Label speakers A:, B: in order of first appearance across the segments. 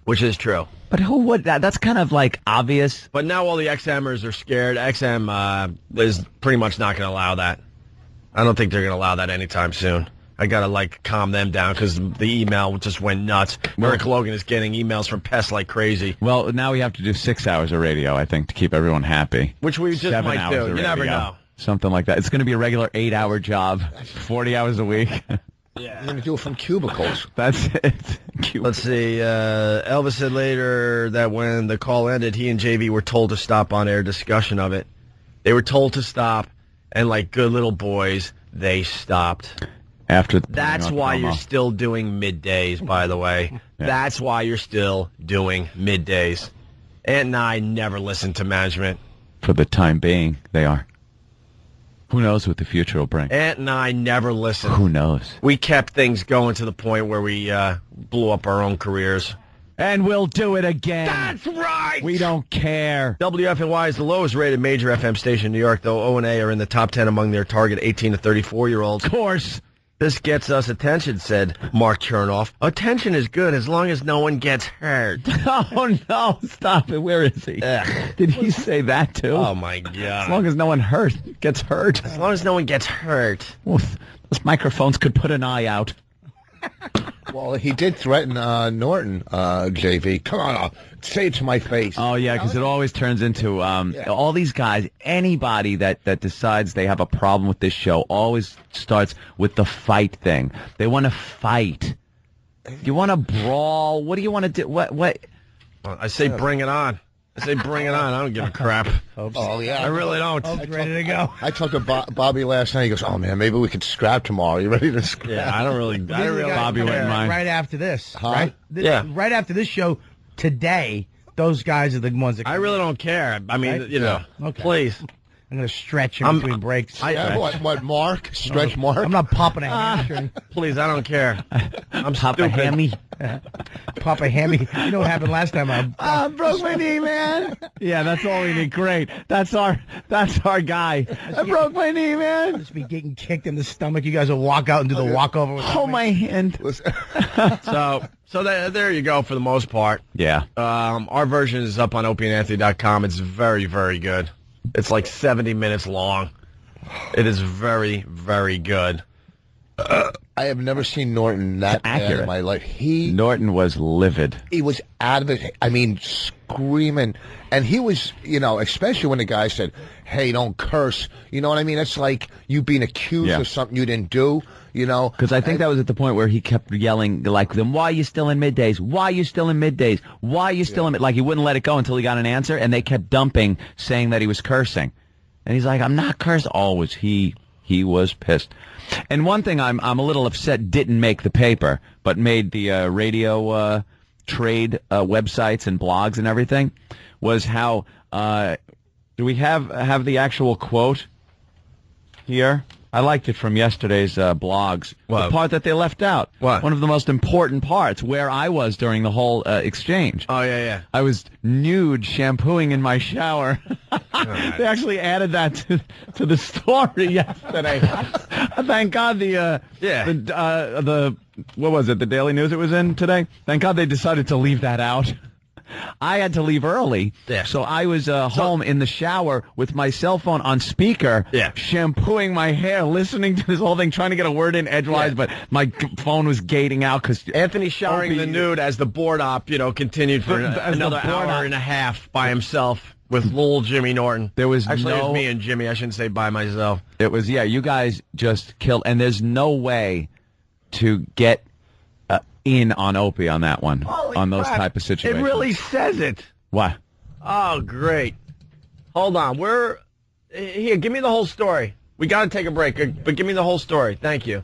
A: Which is true.
B: But who would that? That's kind of like obvious.
A: But now all the XMers are scared. XM is pretty much not going to allow that. I don't think they're going to allow that anytime soon. I got to, calm them down because the email just went nuts. Eric Logan is getting emails from pests like crazy.
B: Well, now we have to do 6 hours of radio, I think, to keep everyone happy.
A: Which we just might do. You never know.
B: Something like that. It's going to be a regular 8-hour job, 40 hours a week.
C: Yeah. You're going to do it from cubicles.
B: That's it.
A: Let's see. Elvis said later that when the call ended, he and JV were told to stop on-air discussion of it. They were told to stop, and like good little boys, they stopped. That's why you're still doing middays, by the way. Yeah. That's why you're still doing middays. Ant and I never listen to management.
B: For the time being, they are. Who knows what the future will bring?
A: Ant and I never listened.
B: Who knows?
A: We kept things going to the point where we blew up our own careers.
B: And we'll do it again.
A: That's right!
B: We don't care.
A: WFNY is the lowest rated major FM station in New York, though O&A are in the top 10 among their target 18 to 34-year-olds.
B: Of course.
A: This gets us attention, said Mark Chernoff. Attention is good as long as no one gets hurt.
B: Oh, no. Stop it. Where is he? Did he say that, too?
A: Oh, my God.
B: As long as no one gets hurt.
A: As long as no one gets hurt.
B: Well, those microphones could put an eye out.
C: Well, he did threaten Norton, JV. Come on, say it to my face.
B: Oh, yeah, because it always turns into all these guys, anybody that decides they have a problem with this show always starts with the fight thing. They want to fight. You want to brawl? What do you want to do? What?
A: Well, I say bring it on. I say bring it on. I don't give a crap.
C: Oh, yeah.
A: I really don't.
D: I'm ready to go.
C: I talked to Bobby last night. He goes, oh, man, maybe we could scrap tomorrow. You ready to scrap?
A: Yeah, I don't really
B: Bobby wouldn't mind.
D: Right after this.
C: Huh?
D: Right? Right after this show today, those guys are the ones that...
A: I really don't care. I mean,
D: right?
A: you know,
D: okay.
A: Please.
D: I'm going to stretch in between breaks.
C: What, Mark? Stretch Mark?
D: I'm not popping a hamstring.
A: Please, I don't care. I'm
B: Papa Hammy.
D: Papa Hammy. You know what happened last time?
B: I broke my knee, man. Yeah, that's all we need. Great. That's our guy. I broke my knee, man.
D: Just be getting kicked in the stomach. You guys will walk out and do the walkover.
B: Hold my hand.
A: So there you go for the most part.
B: Yeah.
A: Our version is up on opieandanthony.com. It's very, very good. It's like 70 minutes long. It is very, very good.
C: I have never seen Norton that bad in my life.
B: Norton was livid.
C: He was out of it. I mean, screaming. And he was, especially when the guy said, hey, don't curse. You know what I mean? It's like you being accused of something you didn't do,
B: Because I think that was at the point where he kept yelling like them, why are you still in middays? Why are you still in middays? Why are you still in Like he wouldn't let it go until he got an answer, and they kept dumping, saying that he was cursing. And he's like, I'm not cursing. Always. He was pissed. And one thing I'm a little upset didn't make the paper, but made the radio trade websites and blogs and everything, was how do we have the actual quote here? I liked it from yesterday's blogs.
A: What?
B: The part that they left out.
A: What?
B: One of the most important parts, where I was during the whole exchange.
A: Oh, yeah.
B: I was nude shampooing in my shower. They actually added that to the story yesterday. Thank God the what was it, the Daily News it was in today? Thank God they decided to leave that out. I had to leave early, so I was home in the shower with my cell phone on speaker, shampooing my hair, listening to this whole thing, trying to get a word in edgewise, but my phone was gating out because
A: Anthony showering the nude as the board op, continued for another hour and a half by himself with little Jimmy Norton.
B: There was
A: actually it was me and Jimmy. I shouldn't say by myself.
B: It was you guys just killed, and there's no way to get in on Opie on that one.
A: Holy
B: on those
A: crap.
B: Type of situations.
A: It really says it.
B: What?
A: Oh, great. Hold on. Here, give me the whole story. We got to take a break, but give me the whole story. Thank you.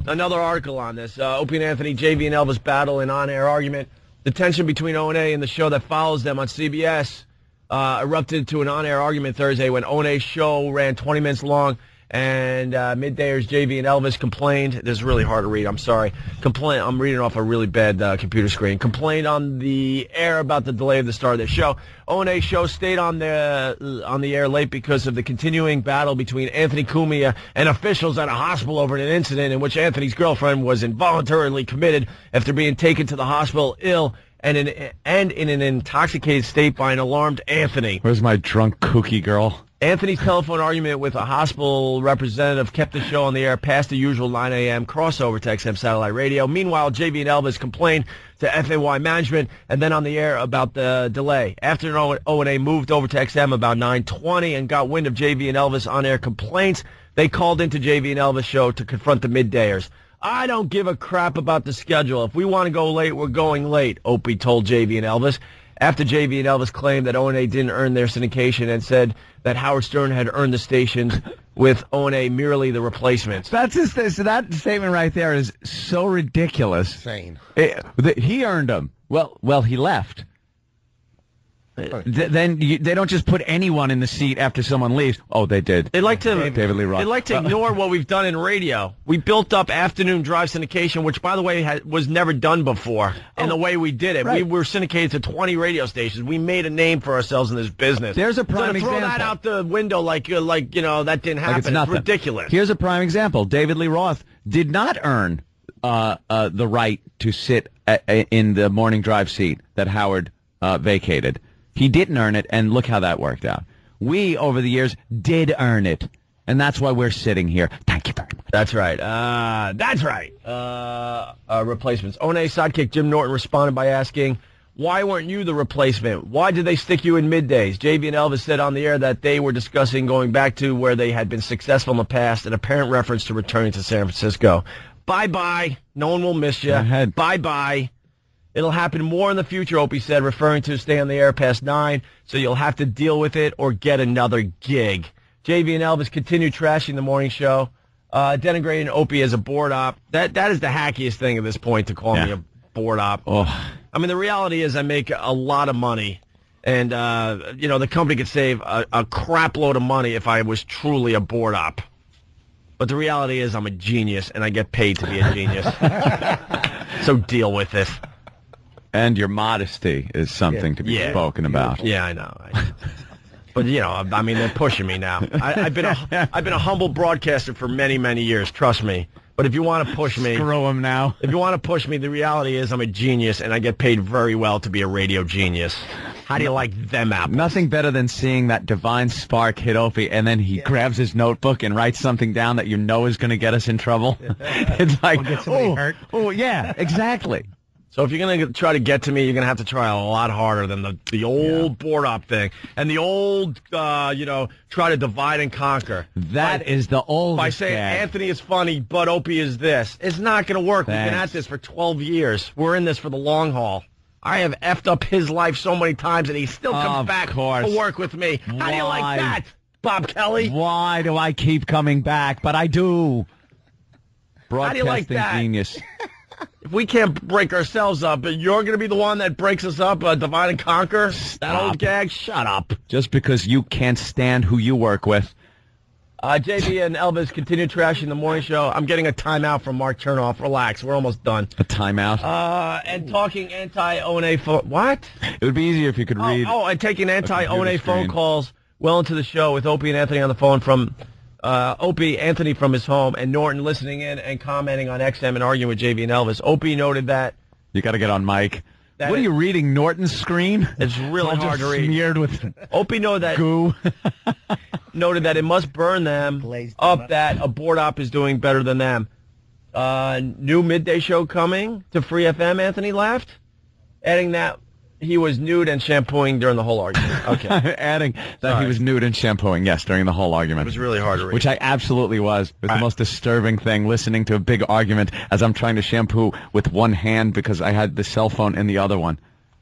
A: Another article on this. Opie and Anthony, JV and Elvis battle in on-air argument. The tension between O&A and the show that follows them on CBS erupted to an on-air argument Thursday when O&A's show ran 20 minutes long. And middayers JV and Elvis complained. This is really hard to read. I'm sorry. I'm reading off a really bad computer screen. Complained on the air about the delay of the start of the show. O&A show stayed on the air late because of the continuing battle between Anthony Cumia and officials at a hospital over an incident in which Anthony's girlfriend was involuntarily committed after being taken to the hospital ill and in an intoxicated state by an alarmed Anthony.
B: Where's my drunk kooky girl?
A: Anthony's telephone argument with a hospital representative kept the show on the air past the usual 9 a.m. crossover to XM satellite radio. Meanwhile, JV and Elvis complained to FAY management and then on the air about the delay. After O&A moved over to XM about 9:20 and got wind of JV and Elvis on-air complaints, they called into JV and Elvis show to confront the middayers. I don't give a crap about the schedule. If we want to go late, we're going late, Opie told JV and Elvis. After JV and Elvis claimed that O&A didn't earn their syndication and said that Howard Stern had earned the stations with O&A merely the replacements.
B: That statement right there is so ridiculous.
C: Insane.
B: He earned them. Well, he left. Then they don't just put anyone in the seat after someone leaves. Oh, they did.
A: They like to
B: David Lee Roth.
A: They like to ignore what we've done in radio. We built up afternoon drive syndication, which, by the way, was never done before. In the way we did it,
B: right.
A: We were syndicated to 20 radio stations. We made a name for ourselves in this business.
B: There's a prime
A: so to throw
B: example.
A: that out the window like that didn't happen.
B: Like it's
A: ridiculous.
B: Here's a prime example. David Lee Roth did not earn the right to sit in the morning drive seat that Howard vacated. He didn't earn it, and look how that worked out. We, over the years, did earn it, and that's why we're sitting here. Thank you very much.
A: That's right. Replacements. O&A sidekick Jim Norton responded by asking, why weren't you the replacement? Why did they stick you in middays? JV and Elvis said on the air that they were discussing going back to where they had been successful in the past, an apparent reference to returning to San Francisco. Bye-bye. No one will miss you. Bye-bye. It'll happen more in the future, Opie said, referring to stay on the air past 9, so you'll have to deal with it or get another gig. JV and Elvis continued trashing the morning show, denigrating Opie as a board op. That is the hackiest thing at this point, to call me a board op.
B: Oh.
A: I mean, the reality is I make a lot of money, and, the company could save a crap load of money if I was truly a board op. But the reality is I'm a genius, and I get paid to be a genius. So deal with it.
B: And your modesty is something to be spoken about.
A: Yeah, I know. But they're pushing me now. I've been a humble broadcaster for many, many years. Trust me. But if you want to push me,
B: screw them now.
A: If you want to push me, the reality is I'm a genius, and I get paid very well to be a radio genius. How do you like them apples?
B: Nothing better than seeing that divine spark hit Opie, and then he grabs his notebook and writes something down that you know is going to get us in trouble. It's like,
D: hurt.
B: Oh, yeah, exactly.
A: So if you're going to try to get to me, you're going to have to try a lot harder than the old board op thing. And the old, try to divide and conquer.
B: That is the old
A: by saying Anthony is funny, but Opie is this. It's not going to work. We've been at this for 12 years. We're in this for the long haul. I have effed up his life so many times, and he still comes back to work with me. How do you like that, Bob Kelly?
B: Why do I keep coming back? But I do.
A: How do you like that?
B: Genius.
A: If we can't break ourselves up, you're going to be the one that breaks us up, divide and conquer? That old gag? Shut up.
B: Just because you can't stand who you work with.
A: JV and Elvis continue trashing the morning show. I'm getting a timeout from Mark Chernoff. Relax. We're almost done.
B: A timeout?
A: And talking anti-O&A phone... What?
B: It would be easier if you could read...
A: and taking anti-O&A phone calls well into the show with Opie and Anthony on the phone from... Opie, Anthony from his home, and Norton listening in and commenting on XM and arguing with JV and Elvis. Opie noted that...
B: You got to get on mic. What are you reading, Norton's screen?
A: It's really hard to read.
B: Smeared with
A: Opie noted that
B: goo.
A: Noted that it must burn them up that a board op is doing better than them. New midday show coming to Free FM, Anthony laughed, adding that he was nude and shampooing during the whole argument. Okay.
B: Adding that he was nude and shampooing, yes, during the whole argument.
A: It was really hard to read.
B: Which I absolutely was. It was the most disturbing thing, listening to a big argument as I'm trying to shampoo with one hand because I had the cell phone in the other one.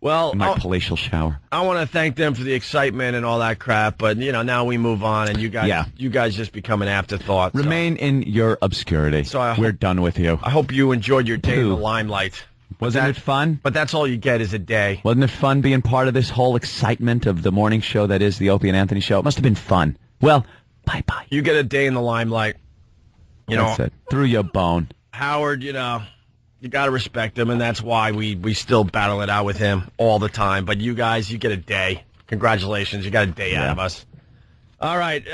A: Well,
B: in my palatial shower.
A: I want to thank them for the excitement and all that crap, but now we move on, and you guys just become an afterthought.
B: Remain in your obscurity. So we're done with you.
A: I hope you enjoyed your day in the limelight.
B: Wasn't it fun?
A: But that's all you get is a day.
B: Wasn't it fun being part of this whole excitement of the morning show that is the Opie and Anthony show? It must have been fun. Well, bye-bye.
A: You get a day in the limelight.
B: That's it. Through your bone.
A: Howard, you got to respect him, and that's why we still battle it out with him all the time. But you guys, you get a day. Congratulations. You got a day out of us. All right.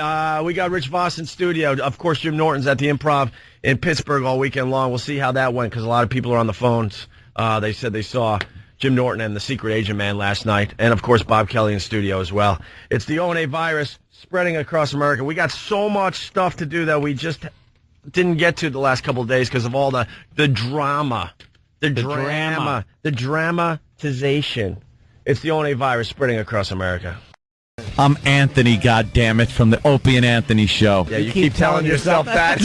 A: We got Rich Voss in studio. Of course, Jim Norton's at the Improv in Pittsburgh all weekend long. We'll see how that went because a lot of people are on the phones. They said they saw Jim Norton and the Secret Agent Man last night, and of course Bob Kelly in studio as well. It's the O&A virus spreading across America. We got so much stuff to do that we just didn't get to the last couple of days because of all the drama. The dramatization. It's the O&A virus spreading across America.
B: I'm Anthony, goddammit, from the Opie and Anthony show.
A: Yeah, you keep telling yourself that.